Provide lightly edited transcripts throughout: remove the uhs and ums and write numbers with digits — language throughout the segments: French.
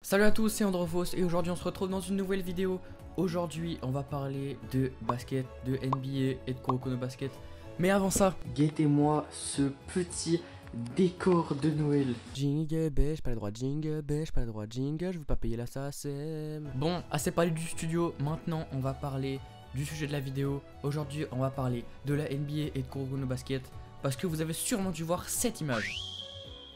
Salut à tous, c'est Androfos et aujourd'hui on se retrouve dans une nouvelle vidéo. Aujourd'hui on va parler de basket, de NBA et de Kuroko no Basket. Mais avant ça, guettez-moi ce petit décor de Noël. Jingle bell, j'ai pas le droit de jingle bell, j'ai pas le droit de jingle, je veux pas payer la SACEM. Bon, assez parlé du studio, maintenant on va parler du sujet de la vidéo. Aujourd'hui on va parler de la NBA et de Kuroko no Basket parce que vous avez sûrement dû voir cette image.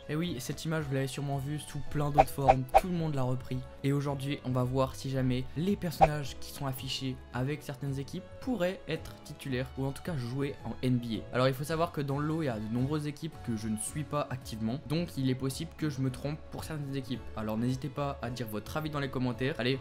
Et oui, cette image vous l'avez sûrement vue sous plein d'autres formes, tout le monde l'a repris. Et aujourd'hui on va voir si jamais les personnages qui sont affichés avec certaines équipes pourraient être titulaires ou en tout cas jouer en NBA. Alors il faut savoir que dans le lot il y a de nombreuses équipes que je ne suis pas activement, donc il est possible que je me trompe pour certaines équipes. Alors n'hésitez pas à dire votre avis dans les commentaires. Allez,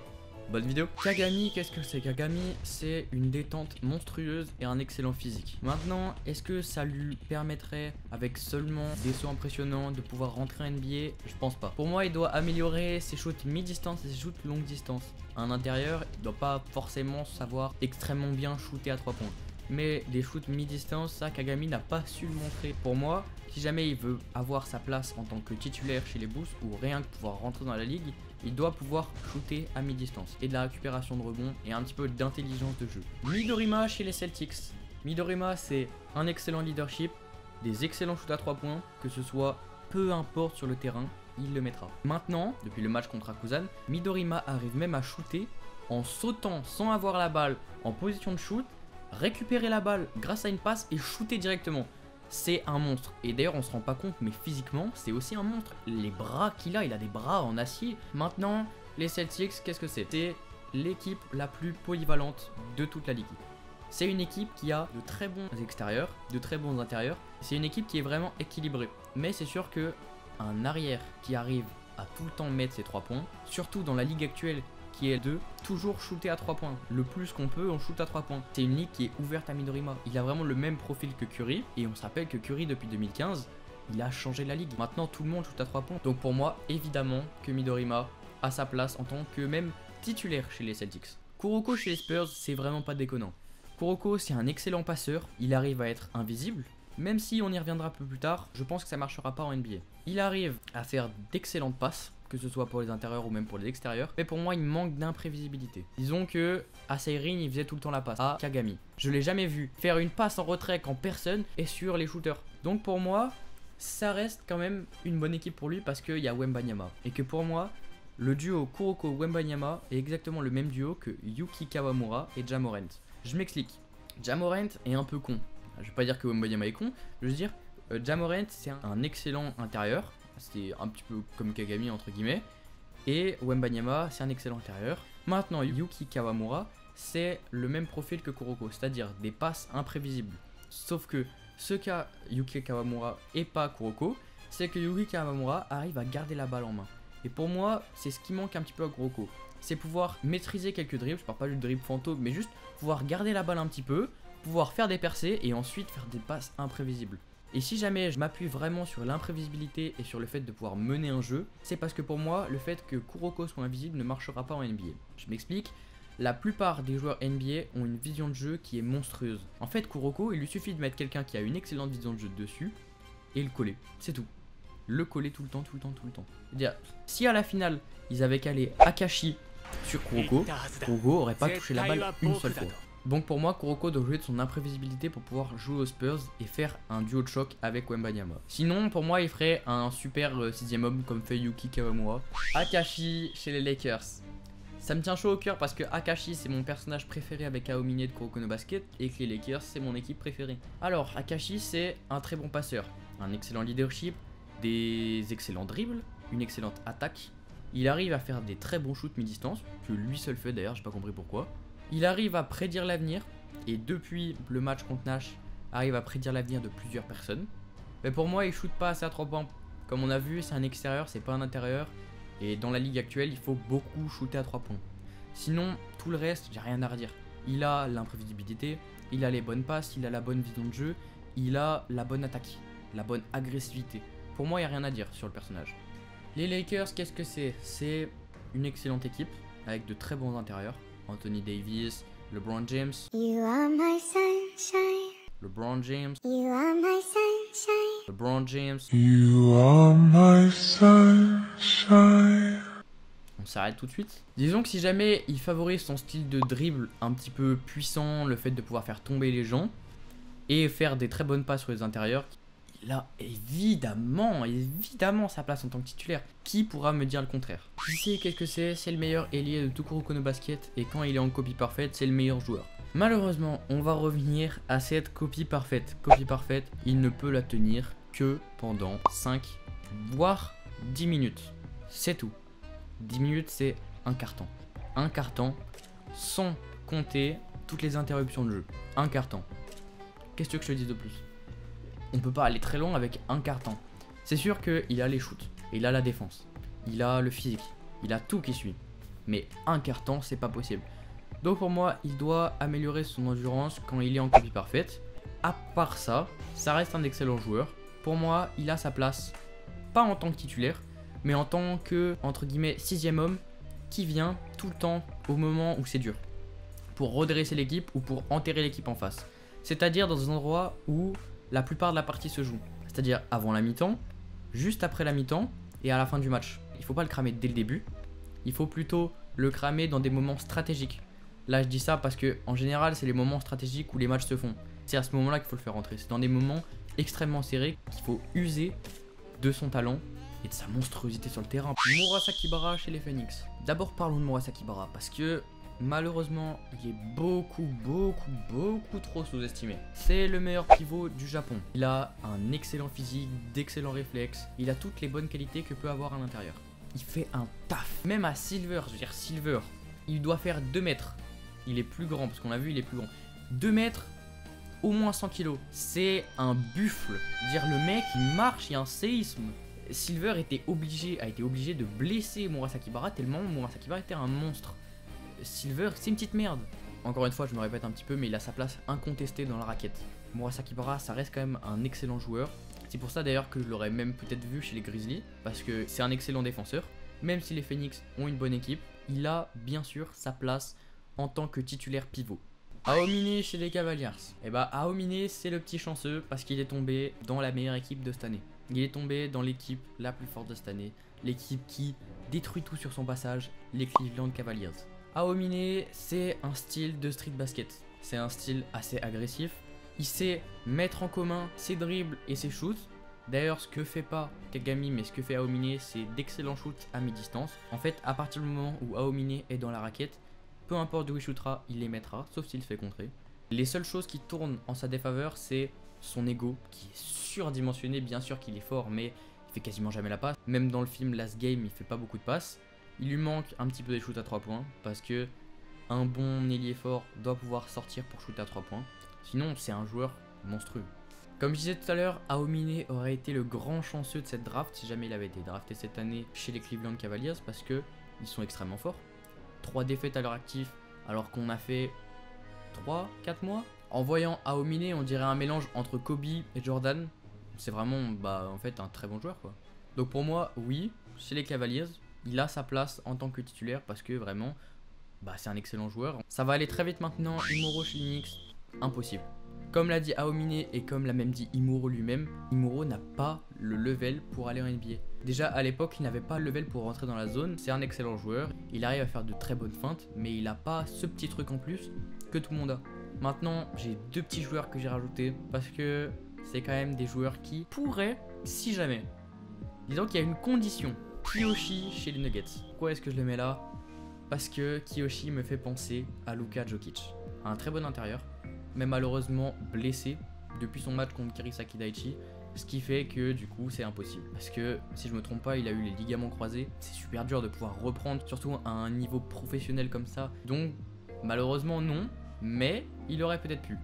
bonne vidéo. Kagami, qu'est-ce que c'est? Kagami, c'est une détente monstrueuse et un excellent physique. Maintenant, est-ce que ça lui permettrait, avec seulement des sauts impressionnants, de pouvoir rentrer en NBA? Je pense pas. Pour moi, il doit améliorer ses shoots mi-distance et ses shoots longue distance. Un intérieur, il doit pas forcément savoir extrêmement bien shooter à 3 points. Mais des shoots mi-distance, ça, Kagami n'a pas su le montrer. Pour moi, si jamais il veut avoir sa place en tant que titulaire chez les Bulls ou rien que pouvoir rentrer dans la ligue, il doit pouvoir shooter à mi-distance et de la récupération de rebond et un petit peu d'intelligence de jeu. Midorima chez les Celtics. Midorima, c'est un excellent leadership, des excellents shoots à 3 points, que ce soit peu importe sur le terrain, il le mettra. Maintenant, depuis le match contre Akuzan, Midorima arrive même à shooter en sautant sans avoir la balle en position de shoot, récupérer la balle grâce à une passe et shooter directement. C'est un monstre. Et d'ailleurs on se rend pas compte, mais physiquement c'est aussi un monstre. Les bras qu'il a, il a des bras en acier. Maintenant, les Celtics, qu'est-ce que c'est? C'est l'équipe la plus polyvalente de toute la ligue. C'est une équipe qui a de très bons extérieurs, de très bons intérieurs. C'est une équipe qui est vraiment équilibrée. Mais c'est sûr que un arrière qui arrive à tout le temps mettre ses 3 points, surtout dans la ligue actuelle qui est de toujours shooter à 3 points. Le plus qu'on peut, on shoot à 3 points. C'est une ligue qui est ouverte à Midorima. Il a vraiment le même profil que Curry. Et on se rappelle que Curry, depuis 2015, il a changé la ligue. Maintenant, tout le monde shoot à 3 points. Donc pour moi, évidemment que Midorima a sa place en tant que même titulaire chez les Celtics. Kuroko chez les Spurs, c'est vraiment pas déconnant. Kuroko, c'est un excellent passeur. Il arrive à être invisible. Même si on y reviendra un peu plus tard, je pense que ça marchera pas en NBA. Il arrive à faire d'excellentes passes, que ce soit pour les intérieurs ou même pour les extérieurs. Mais pour moi, il manque d'imprévisibilité. Disons que à Seirin, il faisait tout le temps la passe à Kagami. Je l'ai jamais vu faire une passe en retrait quand personne est sur les shooters. Donc pour moi, ça reste quand même une bonne équipe pour lui parce qu'il y a Wembanyama. Et que pour moi, le duo Kuroko-Wembanyama est exactement le même duo que Yuki Kawamura et Ja Morant. Je m'explique. Ja Morant est un peu con. Je vais pas dire que Wembanyama est con. Je veux dire, Ja Morant, c'est un excellent intérieur. C'est un petit peu comme Kagami entre guillemets. Et Wembanyama, c'est un excellent intérieur. Maintenant, Yuki Kawamura, c'est le même profil que Kuroko, c'est-à-dire des passes imprévisibles. Sauf que ce qu'a Yuki Kawamura et pas Kuroko, c'est que Yuki Kawamura arrive à garder la balle en main. Et pour moi, c'est ce qui manque un petit peu à Kuroko. C'est pouvoir maîtriser quelques dribbles, je parle pas du dribble fantôme, mais juste pouvoir garder la balle un petit peu, pouvoir faire des percées et ensuite faire des passes imprévisibles. Et si jamais je m'appuie vraiment sur l'imprévisibilité et sur le fait de pouvoir mener un jeu, c'est parce que pour moi, le fait que Kuroko soit invisible ne marchera pas en NBA. Je m'explique, la plupart des joueurs NBA ont une vision de jeu qui est monstrueuse. En fait, Kuroko, il lui suffit de mettre quelqu'un qui a une excellente vision de jeu dessus et le coller, c'est tout. Le coller tout le temps, tout le temps, tout le temps. C'est-à-dire, si à la finale, ils avaient calé Akashi sur Kuroko, Kuroko aurait pas touché la balle une seule fois. Donc pour moi, Kuroko doit jouer de son imprévisibilité pour pouvoir jouer aux Spurs et faire un duo de choc avec Wembanyama. Sinon, pour moi, il ferait un super 6ème homme comme fait Yuki Kawamura. Akashi chez les Lakers. Ça me tient chaud au cœur parce que Akashi, c'est mon personnage préféré avec Aomine de Kuroko no Basket et que les Lakers, c'est mon équipe préférée. Alors, Akashi, c'est un très bon passeur, un excellent leadership, des excellents dribbles, une excellente attaque. Il arrive à faire des très bons shoots mi-distance, que lui seul fait d'ailleurs, j'ai pas compris pourquoi. Il arrive à prédire l'avenir, et depuis le match contre Nash, arrive à prédire l'avenir de plusieurs personnes. Mais pour moi, il shoot pas assez à 3 points. Comme on a vu, c'est un extérieur, c'est pas un intérieur. Et dans la ligue actuelle, il faut beaucoup shooter à 3 points. Sinon, tout le reste, j'ai rien à redire. Il a l'imprévisibilité, il a les bonnes passes, il a la bonne vision de jeu, il a la bonne attaque, la bonne agressivité. Pour moi, il n'y a rien à dire sur le personnage. Les Lakers, qu'est-ce que c'est? C'est une excellente équipe, avec de très bons intérieurs. Anthony Davis, LeBron James. You are my sunshine. LeBron James. You are my sunshine. LeBron James. You are my sunshine. on s'arrête tout de suite. Disons que si jamais il favorise son style de dribble un petit peu puissant, le fait de pouvoir faire tomber les gens et faire des très bonnes passes sur les intérieurs, il a évidemment sa place en tant que titulaire. Qui pourra me dire le contraire? Qui sait qu'est-ce que c'est le meilleur ailier de tout Kuroko Basket et quand il est en copie parfaite, c'est le meilleur joueur. Malheureusement, on va revenir à cette copie parfaite. Copie parfaite, il ne peut la tenir que pendant 5 voire 10 minutes. C'est tout. 10 minutes, c'est un quart-temps. Un quart-temps sans compter toutes les interruptions de jeu. Un quart-temps. Qu'est-ce que je te dis de plus? On peut pas aller très loin avec un quart-temps. C'est sûr qu'il a les shoots, il a la défense, il a le physique, il a tout qui suit. Mais un quart-temps, c'est pas possible. Donc pour moi, il doit améliorer son endurance quand il est en copie parfaite. À part ça, ça reste un excellent joueur. Pour moi, il a sa place, pas en tant que titulaire, mais en tant que, entre guillemets, 6e homme qui vient tout le temps au moment où c'est dur. Pour redresser l'équipe ou pour enterrer l'équipe en face. C'est-à-dire dans un endroit où la plupart de la partie se joue. C'est-à-dire avant la mi-temps, juste après la mi-temps et à la fin du match. Il ne faut pas le cramer dès le début. Il faut plutôt le cramer dans des moments stratégiques. Là, je dis ça parce que en général, c'est les moments stratégiques où les matchs se font. C'est à ce moment-là qu'il faut le faire rentrer. C'est dans des moments extrêmement serrés qu'il faut user de son talent et de sa monstruosité sur le terrain. Murasaki Bara chez les Phoenix. D'abord, parlons de Murasaki Bara parce que malheureusement, il est beaucoup trop sous-estimé. C'est le meilleur pivot du Japon. Il a un excellent physique, d'excellents réflexes. Il a toutes les bonnes qualités que peut avoir à l'intérieur. Il fait un taf. Même à Silver, je veux dire Silver, il doit faire 2 mètres. Il est plus grand, parce qu'on a vu, il est plus grand. 2 mètres, au moins 100 kilos. C'est un buffle. Dire le mec, il marche, il y a un séisme. Silver a été obligé de blesser Murasaki Bara tellement Murasaki Bara était un monstre. Silver, c'est une petite merde. Encore une fois, je me répète un petit peu, mais il a sa place incontestée dans la raquette. Murasaki Bara, ça reste quand même un excellent joueur. C'est pour ça d'ailleurs que je l'aurais même peut-être vu chez les Grizzlies, parce que c'est un excellent défenseur. Même si les Phoenix ont une bonne équipe, il a bien sûr sa place en tant que titulaire pivot. Aomine chez les Cavaliers. Et bah Aomine, c'est le petit chanceux parce qu'il est tombé dans la meilleure équipe de cette année. Il est tombé dans l'équipe la plus forte de cette année, l'équipe qui détruit tout sur son passage, les Cleveland Cavaliers. Aomine, c'est un style de street basket. C'est un style assez agressif. Il sait mettre en commun ses dribbles et ses shoots. D'ailleurs, ce que fait pas Kagami, mais ce que fait Aomine, c'est d'excellents shoots à mi-distance. En fait, à partir du moment où Aomine est dans la raquette, peu importe d'où il shootera, il les mettra, sauf s'il se fait contrer. Les seules choses qui tournent en sa défaveur, c'est son ego, qui est surdimensionné. Bien sûr qu'il est fort, mais il fait quasiment jamais la passe. Même dans le film Last Game, il fait pas beaucoup de passes. Il lui manque un petit peu des shoots à 3 points, parce que un bon ailier fort doit pouvoir sortir pour shooter à 3 points. Sinon, c'est un joueur monstrueux. Comme je disais tout à l'heure, Aomine aurait été le grand chanceux de cette draft si jamais il avait été drafté cette année chez les Cleveland Cavaliers, parce que ils sont extrêmement forts. 3 défaites à leur actif, alors qu'on a fait 3-4 mois. En voyant Aomine, on dirait un mélange entre Kobe et Jordan. C'est vraiment, en fait, un très bon joueur, quoi. Donc pour moi, oui, chez les Cavaliers, il a sa place en tant que titulaire parce que vraiment, c'est un excellent joueur. Ça va aller très vite maintenant. Imuro chez Phoenix, impossible. Comme l'a dit Aomine et comme l'a même dit Imuro lui-même, Imuro n'a pas le level pour aller en NBA. Déjà à l'époque, il n'avait pas le level pour rentrer dans la zone. C'est un excellent joueur, il arrive à faire de très bonnes feintes, mais il n'a pas ce petit truc en plus que tout le monde a. Maintenant, j'ai 2 petits joueurs que j'ai rajoutés parce que c'est quand même des joueurs qui pourraient, si jamais. Disons qu'il y a une condition. Kiyoshi chez les Nuggets. Pourquoi est-ce que je le mets là? Parce que Kiyoshi me fait penser à Luka Jokic. Un très bon intérieur, mais malheureusement blessé depuis son match contre Kirisaki Daiichi. Ce qui fait que du coup c'est impossible. Parce que si je me trompe pas, il a eu les ligaments croisés. C'est super dur de pouvoir reprendre, surtout à un niveau professionnel comme ça. Donc malheureusement non, mais il aurait peut-être pu.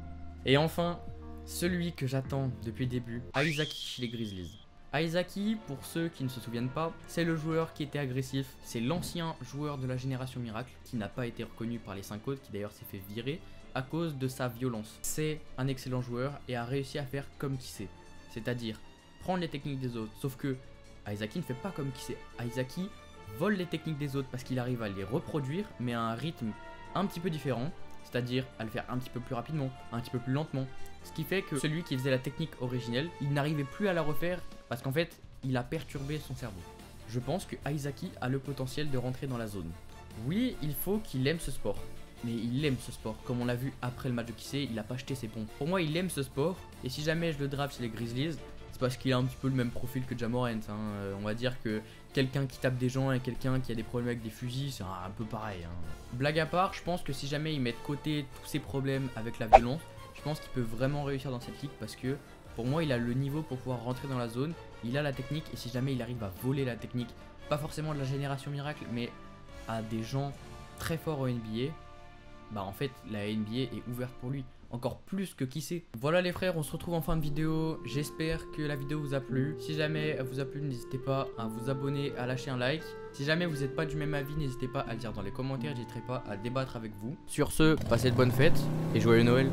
Et enfin, celui que j'attends depuis le début, Aizaki chez les Grizzlies. Aizaki, pour ceux qui ne se souviennent pas, c'est le joueur qui était agressif. C'est l'ancien joueur de la génération miracle qui n'a pas été reconnu par les 5 autres, qui d'ailleurs s'est fait virer à cause de sa violence. C'est un excellent joueur et a réussi à faire comme qui sait. C'est-à-dire prendre les techniques des autres. Sauf que Aizaki ne fait pas comme qui sait. Aizaki vole les techniques des autres parce qu'il arrive à les reproduire, mais à un rythme un petit peu différent. C'est-à-dire à le faire un petit peu plus rapidement, un petit peu plus lentement. Ce qui fait que celui qui faisait la technique originelle, il n'arrivait plus à la refaire parce qu'en fait, il a perturbé son cerveau. je pense que Aizaki a le potentiel de rentrer dans la zone. Oui, il faut qu'il aime ce sport. Mais il aime ce sport. Comme on l'a vu après le match de Kissé, il a pas jeté ses pompes. Pour moi, il aime ce sport. Et si jamais je le draft chez les Grizzlies, c'est parce qu'il a un petit peu le même profil que Ja Morant. On va dire que quelqu'un qui tape des gens et quelqu'un qui a des problèmes avec des fusils, c'est un peu pareil. Blague à part, je pense que si jamais il met de côté tous ses problèmes avec la violence, je pense qu'il peut vraiment réussir dans cette ligue parce que pour moi, il a le niveau pour pouvoir rentrer dans la zone. Il a la technique et si jamais il arrive à voler la technique, pas forcément de la génération miracle, mais à des gens très forts au NBA, bah en fait la NBA est ouverte pour lui, encore plus que qui sait. Voilà les frères, on se retrouve en fin de vidéo, j'espère que la vidéo vous a plu. Si jamais elle vous a plu, n'hésitez pas à vous abonner, à lâcher un like. Si jamais vous n'êtes pas du même avis, n'hésitez pas à le dire dans les commentaires, j'hésiterai pas à débattre avec vous. Sur ce, passez de bonnes fêtes et joyeux Noël.